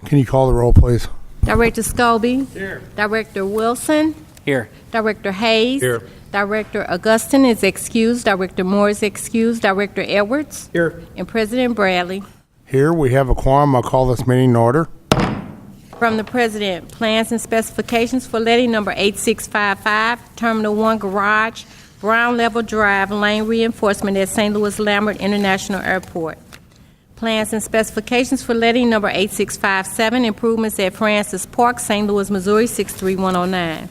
Can you call the roll, please? Director Scobie. Here. Director Wilson. Here. Director Hayes. Here. Director Augustin is excused. Director Moore is excused. Director Edwards. Here. And President Bradley. Here we have a quorum. I'll call this meeting in order. From the President, plans and specifications for letting number 8655, Terminal 1 Garage, Brown Level Drive, lane reinforcement at St. Louis Lambert International Airport. Plans and specifications for letting number 8657, improvements at Francis Park, St. Louis, Missouri 63109.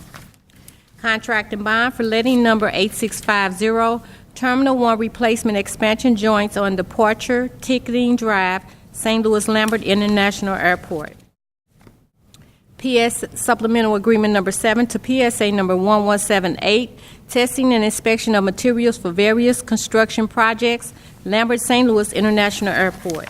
Contract and bond for letting number 8650, Terminal 1 replacement expansion joints on Departure Ticketing Drive, St. Louis Lambert International Airport. PS Supplemental Agreement Number 7 to PSA Number 1178, testing and inspection of materials for various construction projects, Lambert St. Louis International Airport.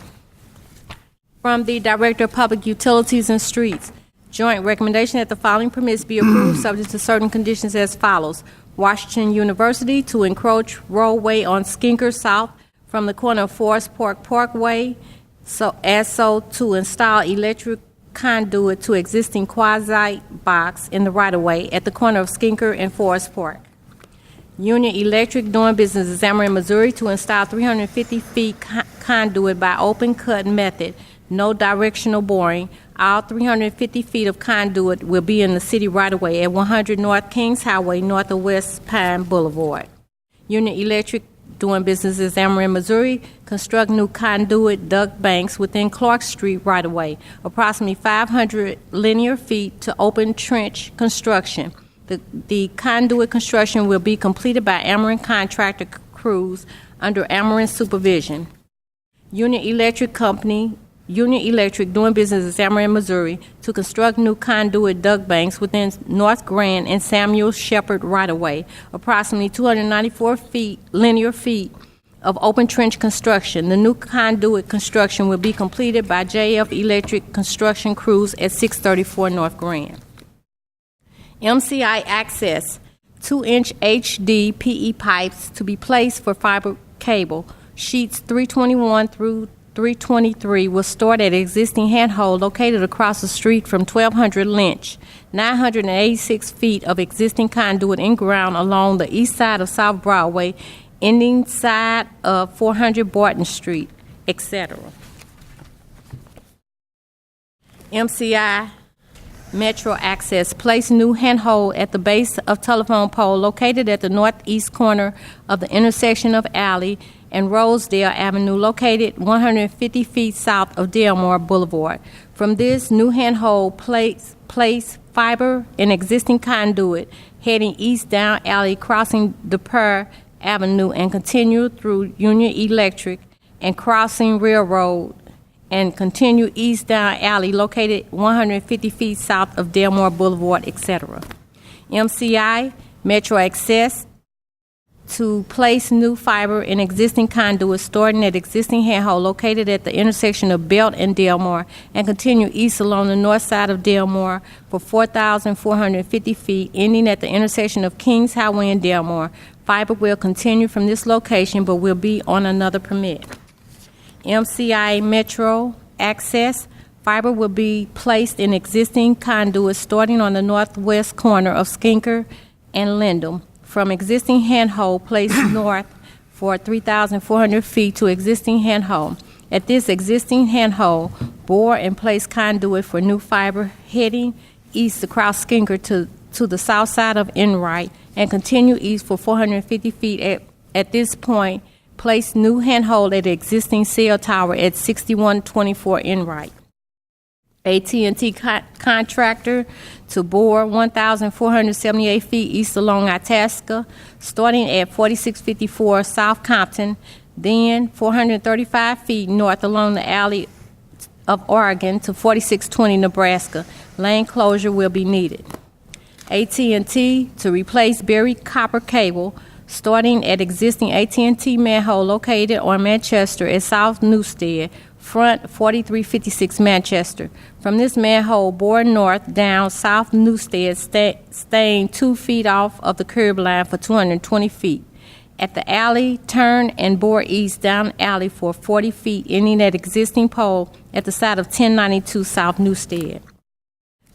From the Director of Public Utilities and Streets, joint recommendation that the following permits be approved subject to certain conditions as follows. Washington University to encroach roadway on Skinker South from the corner of Forest Park Parkway, so to install electric conduit to existing quasi box in the right-of-way at the corner of Skinker and Forest Park. Union Electric doing business as Amarin, Missouri to install 350 feet conduit by open cut method, no directional boring. All 350 feet of conduit will be in the city right-of-way at 100 North Kings Highway, north of West Pine Boulevard. Union Electric doing business as Amarin, Missouri, construct new conduit duct banks within Clark Street right-of-way, approximately 500 linear feet to open trench construction. The conduit construction will be completed by Amarin contractor crews under Amarin supervision. Union Electric doing business as Amarin, Missouri, to construct new conduit duct banks within North Grand and Samuel Shepherd right-of-way, approximately 294 linear feet of open trench construction. The new conduit construction will be completed by JF Electric construction crews at 634 North Grand. MCI Access, 2-inch HD PE pipes to be placed for fiber cable. Sheets 321 through 323 will start at existing handhold located across the street from 1200 Lynch. 986 feet of existing conduit in ground along the east side of South Broadway, ending side of 400 Barton Street, etc. MCI Metro Access, place new handhold at the base of telephone pole located at the northeast corner of the intersection of Alley and Rosedale Avenue, located 150 feet south of Delmore Boulevard. From this new handhold, place fiber and existing conduit heading east down Alley, crossing Departure Avenue and continue through Union Electric and crossing Railroad and continue east down Alley, located 150 feet south of Delmore Boulevard, etc. MCI Metro Access, to place new fiber in existing conduit starting at existing handhold located at the intersection of Belt and Delmore and continue east along the north side of Delmore for 4,450 feet, ending at the intersection of Kings Highway and Delmore. Fiber will continue from this location but will be on another permit. MCI Metro Access, fiber will be placed in existing conduit starting on the northwest corner of Skinker and Lindum. From existing handhold placed north for 3,400 feet to existing handhold. At this existing handhold, bore and place conduit for new fiber heading east across Skinker to the south side of Enright and continue east for 450 feet. At this point, place new handhold at the existing cell tower at 6124 Enright. AT&T contractor to bore 1,478 feet east along Itasca, starting at 4654 South Compton, then 435 feet north along the Alley of Oregon to 4620 Nebraska. Lane closure will be needed. AT&T to replace buried copper cable, starting at existing AT&T manhole located on Manchester at South Newstead, front 4356 Manchester. From this manhole, bore north down South Newstead, staying 2 feet off of the curb line for 220 feet. at the alley, turn and bore east down alley for 40 feet, ending at existing pole at the side of 1092 South Newstead.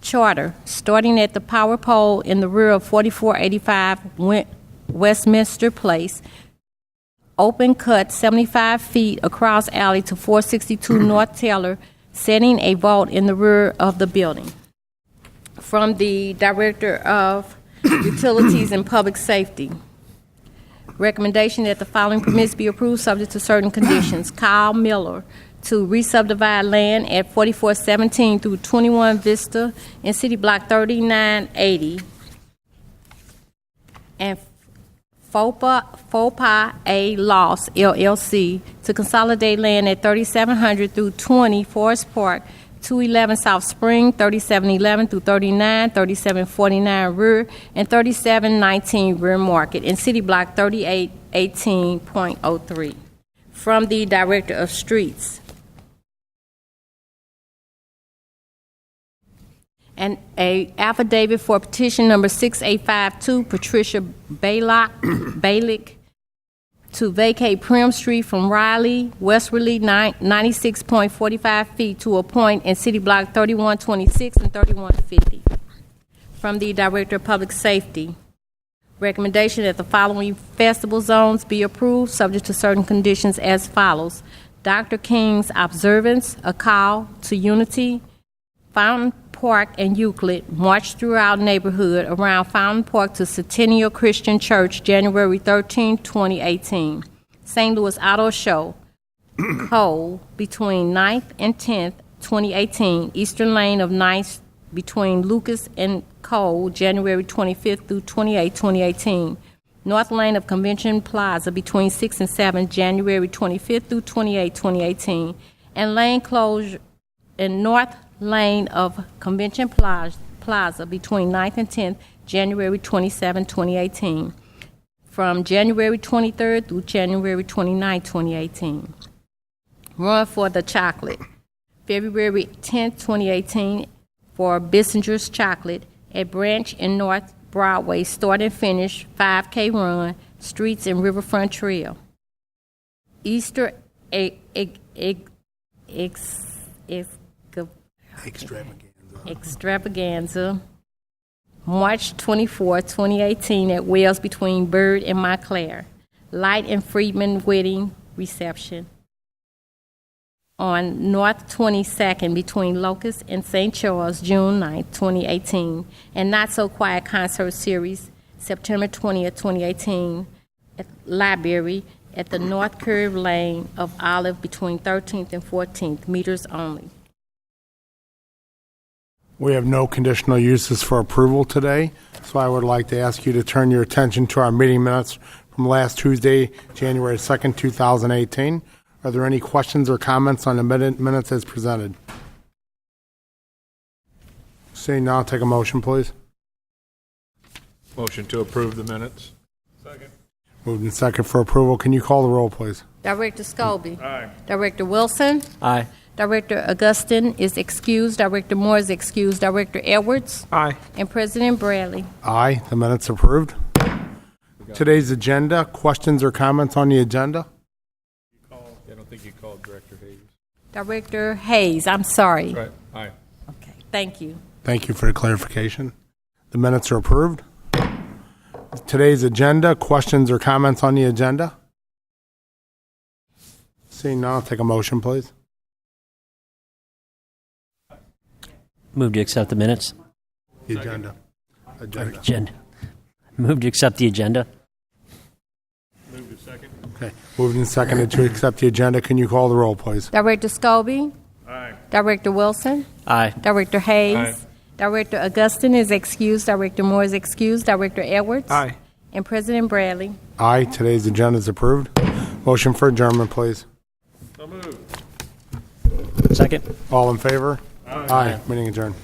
Charter, starting at the power pole in the rear of 4485 Westminster Place, open cut 75 feet across alley to 462 North Taylor, setting a vault in the rear of the building. From the Director of Utilities and Public Safety, recommendation that the following permits be approved subject to certain conditions. Kyle Miller to re-subdivide land at 4417 through 21 Vista in City Block 3980. And FOPA A Loss, LLC, to consolidate land at 3700 through 20 Forest Park, 211 South Spring, 3711 through 39, 3749 Rear, and 3719 Rear Market in City Block 3818.03. From the Director of Streets, and a affidavit for petition number 6852, Patricia Balick, to vacate Prim Street from Riley, Westerly, 96.45 feet to a point in City Block 3126 and 3150. From the Director of Public Safety, recommendation that the following festival zones be approved, subject to certain conditions as follows. Dr. King's Observance, a call to unity, Fountain Park and Euclid, march throughout neighborhood around Fountain Park to Centennial Christian Church, January 13, 2018. St. Louis Auto Show, Cole, between 9th and 10th, 2018. Eastern Lane of 9th between Lucas and Cole, January 25th through 28, 2018. North Lane of Convention Plaza between 6 and 7, January 25th through 28, 2018. And lane closure in North Lane of Convention Plaza between 9th and 10th, January 27, 2018. From January 23rd through January 29, 2018. Run for the Chocolate, February 10th, 2018, for Bissinger's Chocolate at Branch and North Broadway, start and finish 5K run, streets and Riverfront Trail. Easter Extravaganza, March 24, 2018, at Wells between Bird and Montclair. Light and Friedman Wedding Reception on North 22nd between Locust and St. Charles, June 9, 2018. And Not So Quiet Concert Series, September 20th, 2018, at Library at the North Curve Lane of Olive between 13th and 14th, meters only. We have no conditional uses for approval today, so I would like to ask you to turn your attention to our meeting minutes from last Tuesday, January 2nd, 2018. Are there any questions or comments on the minutes as presented? Seeing none, I'll take a motion, please. Motion to approve the minutes. Second. Moved in second for approval. Can you call the roll, please? Director Scobie. Aye. Director Wilson. Aye. Director Augustin is excused. Director Moore is excused. Director Edwards. Aye. And President Bradley. Aye, the minutes approved. Today's agenda, questions or comments on the agenda? I don't think you called Director Hayes. Director Hayes, I'm sorry. Right. Aye. Okay, thank you. Thank you for the clarification. The minutes are approved. Today's agenda, questions or comments on the agenda? Seeing none, I'll take a motion, please. Move to accept the minutes. The agenda. Agenda. Move to accept the agenda. Move to second. Okay. Moved and seconded to accept the agenda. Can you call the roll, please? Director Scobie. Aye. Director Wilson. Aye. Director Hayes. Aye. Director Augustin is excused. Director Moore is excused. Director Edwards. Aye. And President Bradley. Aye. Today's agenda is approved. Motion for adjournment, please. So moved. Second. All in favor? Aye. Meeting adjourned.